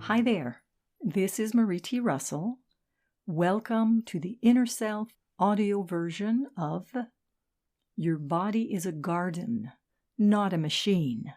Hi there, this is Marie T. Russell. Welcome to the Inner Self audio version of Your Body is a Garden, Not a Machine,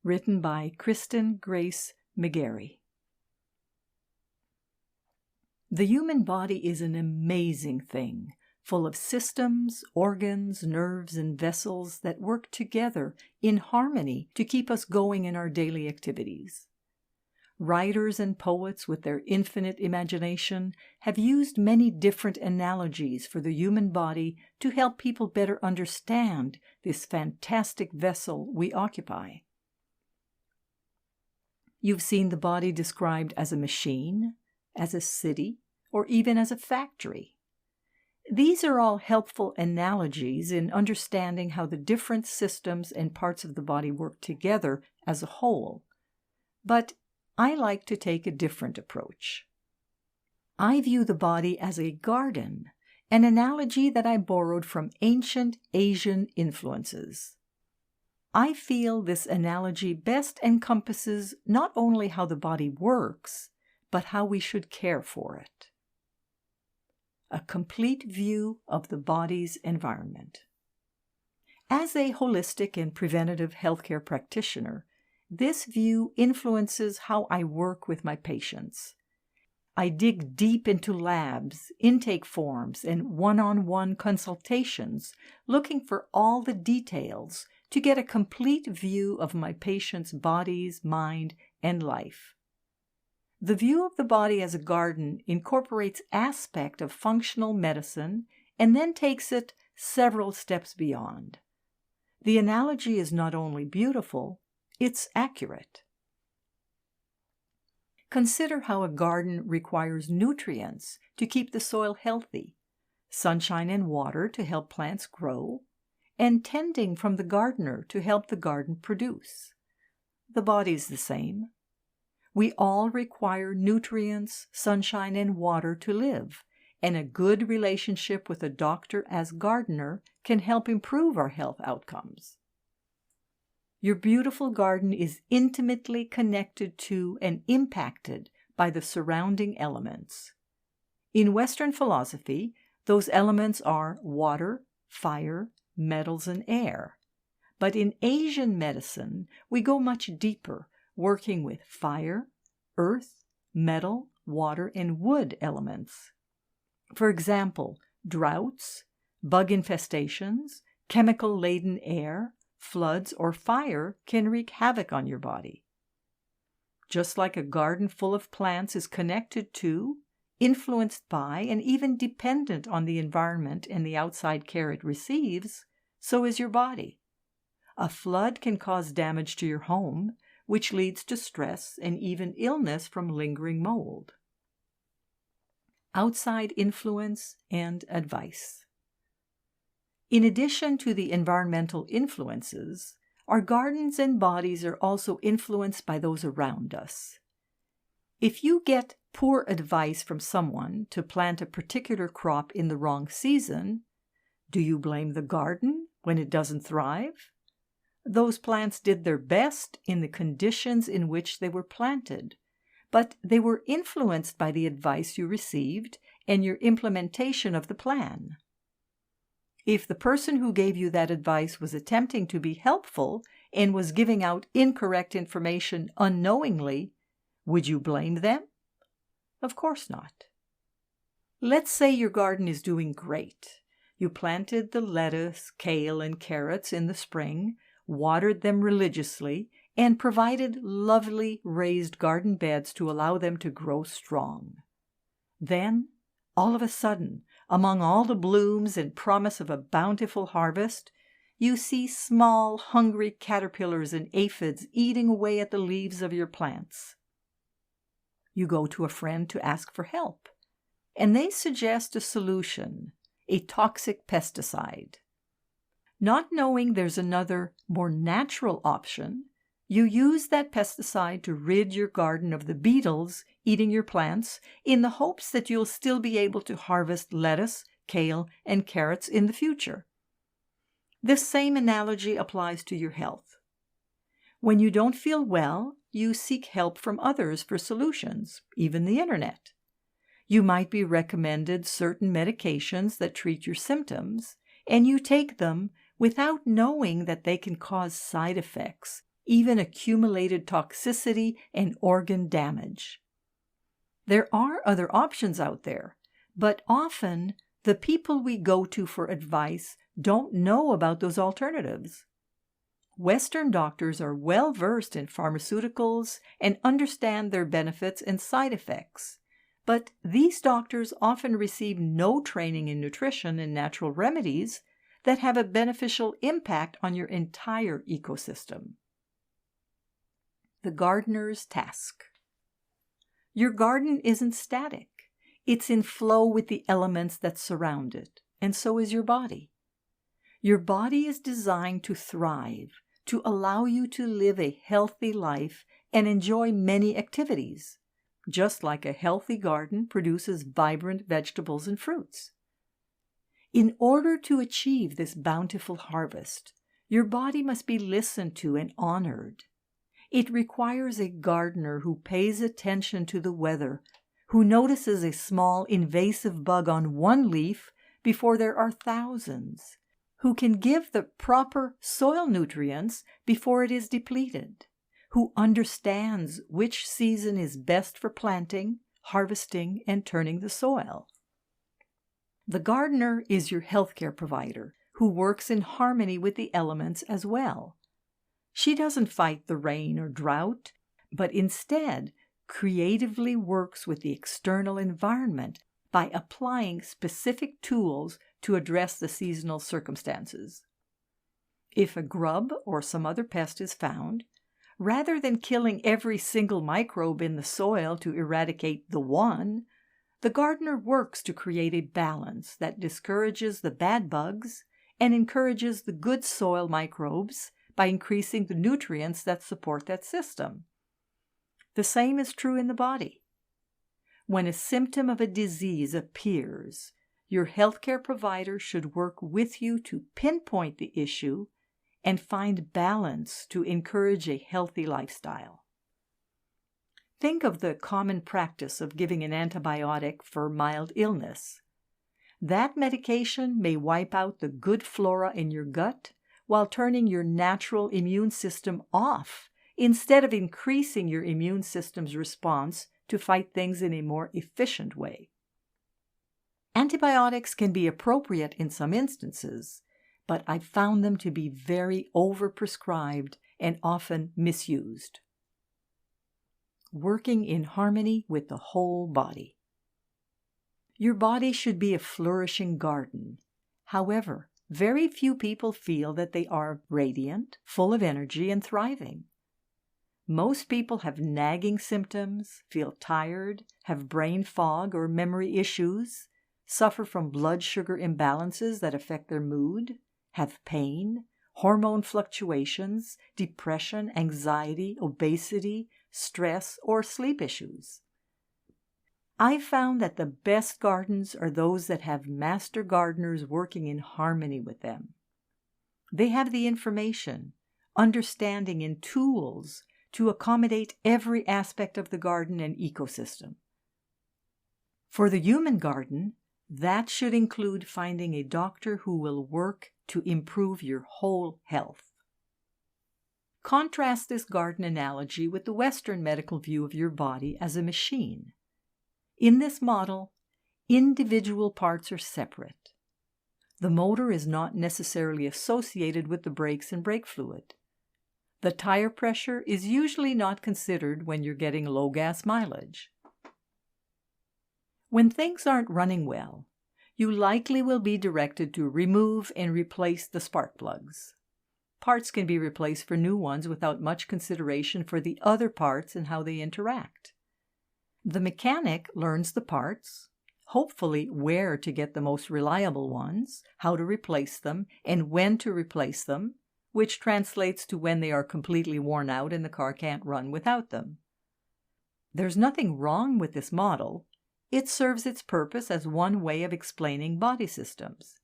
written by Kristin, Grayce, McGary. The human body is an amazing thing, full of systems, organs, nerves, and vessels that work together in harmony to keep us going in our daily activities. Writers and poets with their infinite imagination have used many different analogies for the human body to help people better understand this fantastic vessel we occupy. You've seen the body described as a machine, as a city, or even as a factory. These are all helpful analogies in understanding how the different systems and parts of the body work together as a whole. But I like to take a different approach. I view the body as a garden, an analogy that I borrowed from ancient Asian influences. I feel this analogy best encompasses not only how the body works, but how we should care for it. A complete view of the body's environment. As a holistic and preventative healthcare practitioner, this view influences how I work with my patients. I dig deep into labs, intake forms, and one-on-one consultations, looking for all the details to get a complete view of my patients' bodies, mind, and life. The view of the body as a garden incorporates aspect of functional medicine and then takes it several steps beyond. The analogy is not only beautiful, it's accurate. Consider how a garden requires nutrients to keep the soil healthy, sunshine and water to help plants grow, and tending from the gardener to help the garden produce. The body's the same. We all require nutrients, sunshine, and water to live, and a good relationship with a doctor as gardener can help improve our health outcomes. Your beautiful garden is intimately connected to and impacted by the surrounding elements. In Western philosophy, those elements are water, fire, metals, and air. But in Asian medicine, we go much deeper, working with fire, earth, metal, water, and wood elements. For example, droughts, bug infestations, chemical-laden air, floods, or fire can wreak havoc on your body. Just like a garden full of plants is connected to, influenced by, and even dependent on the environment and the outside care it receives, so is your body. A flood can cause damage to your home, which leads to stress and even illness from lingering mold. Outside influence and advice. In addition to the environmental influences, our gardens and bodies are also influenced by those around us. If you get poor advice from someone to plant a particular crop in the wrong season, do you blame the garden when it doesn't thrive? Those plants did their best in the conditions in which they were planted, but they were influenced by the advice you received and your implementation of the plan. If the person who gave you that advice was attempting to be helpful and was giving out incorrect information unknowingly, would you blame them? Of course not. Let's say your garden is doing great. You planted the lettuce, kale, and carrots in the spring, watered them religiously, and provided lovely raised garden beds to allow them to grow strong. Then, all of a sudden, among all the blooms and promise of a bountiful harvest, you see small, hungry caterpillars and aphids eating away at the leaves of your plants. You go to a friend to ask for help, and they suggest a solution, a toxic pesticide. Not knowing there's another, more natural option, you use that pesticide to rid your garden of the beetles eating your plants in the hopes that you'll still be able to harvest lettuce, kale, and carrots in the future. This same analogy applies to your health. When you don't feel well, you seek help from others for solutions, even the internet. You might be recommended certain medications that treat your symptoms, and you take them without knowing that they can cause side effects, even accumulated toxicity and organ damage. There are other options out there, but often the people we go to for advice don't know about those alternatives. Western doctors are well versed in pharmaceuticals and understand their benefits and side effects, but these doctors often receive no training in nutrition and natural remedies that have a beneficial impact on your entire ecosystem. The gardener's task. Your garden isn't static. It's in flow with the elements that surround it, and so is your body. Your body is designed to thrive, to allow you to live a healthy life and enjoy many activities, just like a healthy garden produces vibrant vegetables and fruits. In order to achieve this bountiful harvest, your body must be listened to and honored. It requires a gardener who pays attention to the weather, who notices a small invasive bug on one leaf before there are thousands, who can give the proper soil nutrients before it is depleted, who understands which season is best for planting, harvesting, and turning the soil. The gardener is your healthcare provider, who works in harmony with the elements as well. She doesn't fight the rain or drought, but instead creatively works with the external environment by applying specific tools to address the seasonal circumstances. If a grub or some other pest is found, rather than killing every single microbe in the soil to eradicate the one, the gardener works to create a balance that discourages the bad bugs and encourages the good soil microbes by increasing the nutrients that support that system. The same is true in the body. When a symptom of a disease appears, your healthcare provider should work with you to pinpoint the issue and find balance to encourage a healthy lifestyle. Think of the common practice of giving an antibiotic for mild illness. That medication may wipe out the good flora in your gut while turning your natural immune system off instead of increasing your immune system's response to fight things in a more efficient way. Antibiotics can be appropriate in some instances, but I've found them to be very overprescribed and often misused. Working in harmony with the whole body. Your body should be a flourishing garden. However, very few people feel that they are radiant, full of energy, and thriving. Most people have nagging symptoms, feel tired, have brain fog or memory issues, suffer from blood sugar imbalances that affect their mood, have pain, hormone fluctuations, depression, anxiety, obesity, stress, or sleep issues. I've found that the best gardens are those that have master gardeners working in harmony with them. They have the information, understanding, and tools to accommodate every aspect of the garden and ecosystem. For the human garden, that should include finding a doctor who will work to improve your whole health. Contrast this garden analogy with the Western medical view of your body as a machine. In this model, individual parts are separate. The motor is not necessarily associated with the brakes and brake fluid. The tire pressure is usually not considered when you're getting low gas mileage. When things aren't running well, you likely will be directed to remove and replace the spark plugs. Parts can be replaced for new ones without much consideration for the other parts and how they interact. The mechanic learns the parts, hopefully where to get the most reliable ones, how to replace them, and when to replace them, which translates to when they are completely worn out and the car can't run without them. There's nothing wrong with this model. It serves its purpose as one way of explaining body systems.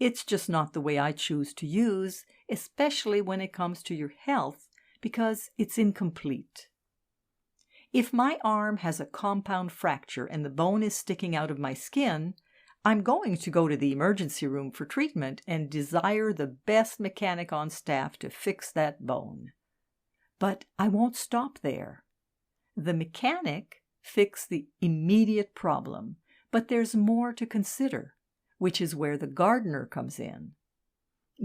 It's just not the way I choose to use, especially when it comes to your health, because it's incomplete. If my arm has a compound fracture and the bone is sticking out of my skin, I'm going to go to the emergency room for treatment and desire the best mechanic on staff to fix that bone. But I won't stop there. The mechanic fixed the immediate problem, but there's more to consider, which is where the gardener comes in.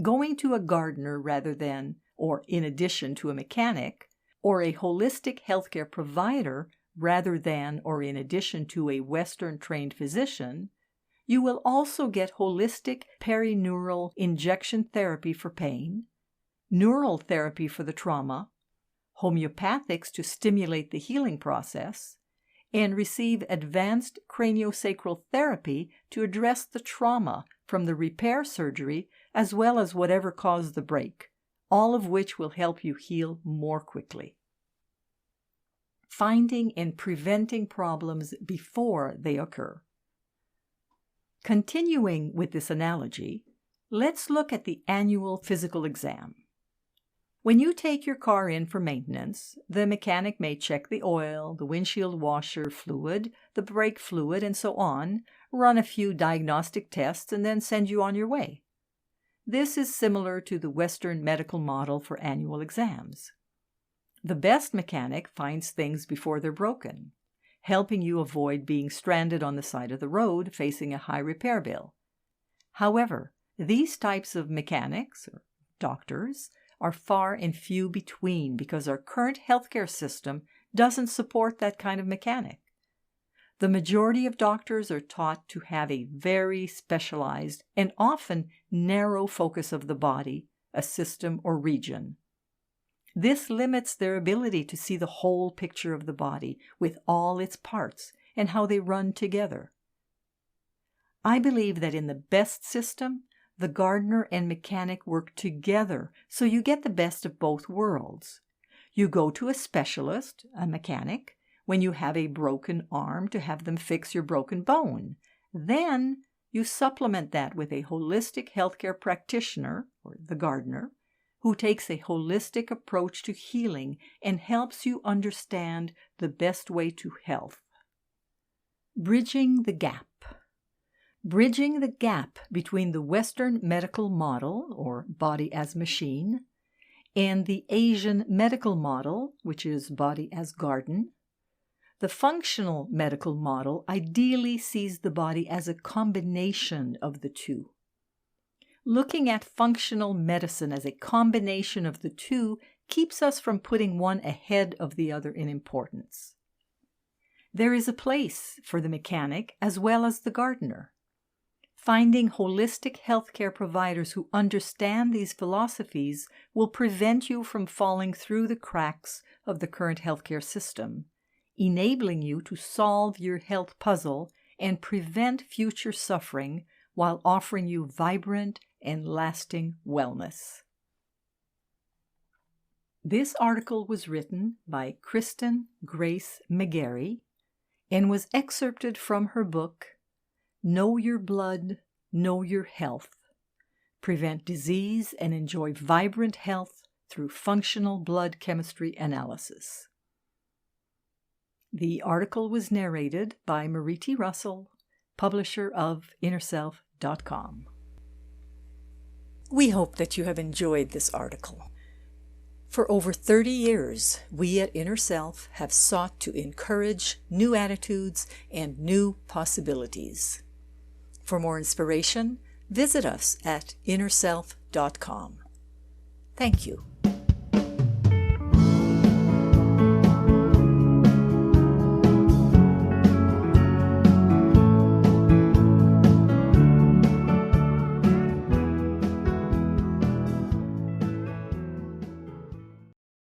Going to a gardener rather than, or in addition to a mechanic, or a holistic healthcare provider rather than or in addition to a Western-trained physician, you will also get holistic perineural injection therapy for pain, neural therapy for the trauma, homeopathics to stimulate the healing process, and receive advanced craniosacral therapy to address the trauma from the repair surgery as well as whatever caused the break, all of which will help you heal more quickly. Finding and preventing problems before they occur. Continuing with this analogy, let's look at the annual physical exam. When you take your car in for maintenance, the mechanic may check the oil, the windshield washer fluid, the brake fluid, and so on, run a few diagnostic tests, and then send you on your way. This is similar to the Western medical model for annual exams. The best mechanic finds things before they're broken, helping you avoid being stranded on the side of the road facing a high repair bill. However, these types of mechanics, or doctors, are far and few between because our current healthcare system doesn't support that kind of mechanic. The majority of doctors are taught to have a very specialized and often narrow focus of the body, a system, or region. This limits their ability to see the whole picture of the body with all its parts and how they run together. I believe that in the best system, the gardener and mechanic work together so you get the best of both worlds. You go to a specialist, a mechanic, when you have a broken arm to have them fix your broken bone. Then you supplement that with a holistic healthcare practitioner, or the gardener, who takes a holistic approach to healing and helps you understand the best way to health. Bridging the gap. Bridging the gap between the Western medical model, or body as machine, and the Asian medical model, which is body as garden. The functional medical model ideally sees the body as a combination of the two. Looking at functional medicine as a combination of the two keeps us from putting one ahead of the other in importance. There is a place for the mechanic as well as the gardener. Finding holistic healthcare providers who understand these philosophies will prevent you from falling through the cracks of the current healthcare system, enabling you to solve your health puzzle and prevent future suffering while offering you vibrant and lasting wellness. This article was written by Kristin Grayce McGary and was excerpted from her book, Know Your Blood, Know Your Health. Prevent disease and enjoy vibrant health through functional blood chemistry analysis. The article was narrated by Marie T. Russell, publisher of InnerSelf.com. We hope that you have enjoyed this article. For over 30 years, we at Inner Self have sought to encourage new attitudes and new possibilities. For more inspiration, visit us at InnerSelf.com. Thank you.